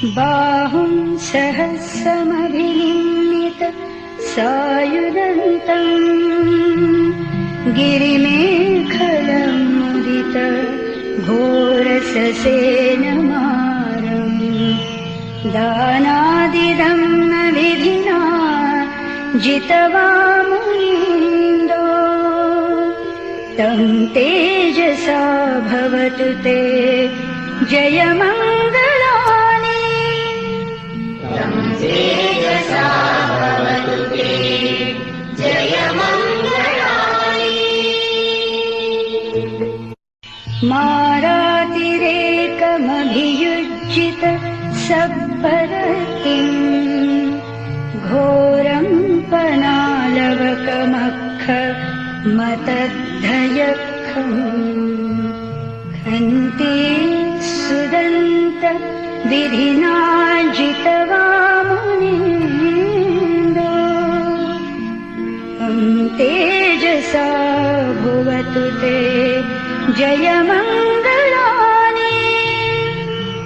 बाहुं सहस्रमभिनिम्मित सायुधन्तम् गिरिमेखलमुदित घोरससेनमारम् दानादिदं विधिना जितवामुनीन्दो तं तेजसा भवतु ते जयमङ्गलानि तं तेजसा भवतु ते जयमङ्गलानि मारातिरेकमभियुज्जित सब्बरतिम् घोरं पनालवकमख मतद्धयखम् खन्ते सुदन्त विधिना जितवामुनीन्दो तं तेजसा भुवतु ते जयमङ्गलानि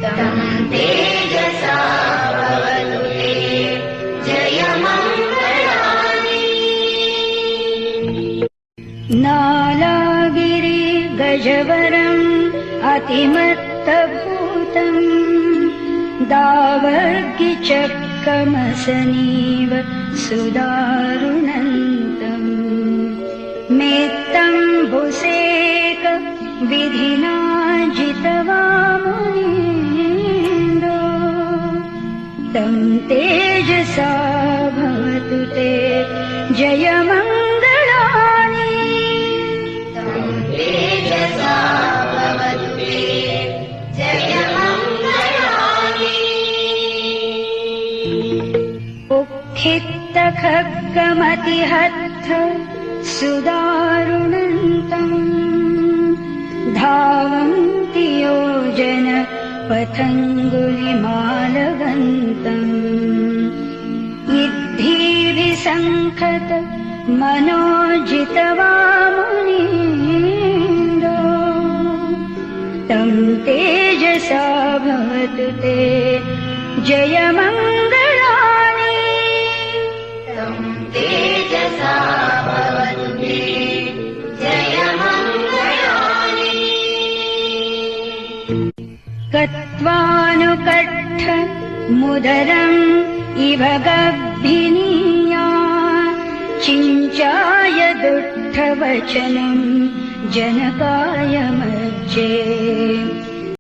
तं तेजसा भवतु ते जयमङ्गलानि नालागिरि गजवरम् अतिमत्तभूतम् दावर्गिचक्रमसनीव सुदारुणन्तम् मेत्तम्बुसेक विधिना जितवामुनीन्दो तं तेजसा भवतु ते जयमङ्गलानि तं तेजसा भवतु ते जयमङ्गलानि उक्खित्तखड्गमतिहत्थ सुदारुणन्तम् धावन्ति योजन पथङ्गुलिमालवन्तम् इद्धिविसङ्खत मनोजितवामुनीन्दो तं तेजसा भवतु ते जयमङ्गलानि तं तेजसा भवतु ते जयमङ्गलानि कत्वानुकट्ठ मुदरम् इव गभ्भिनीया चिञ्चाय दुष्टवचनम् जनकाय मज्जे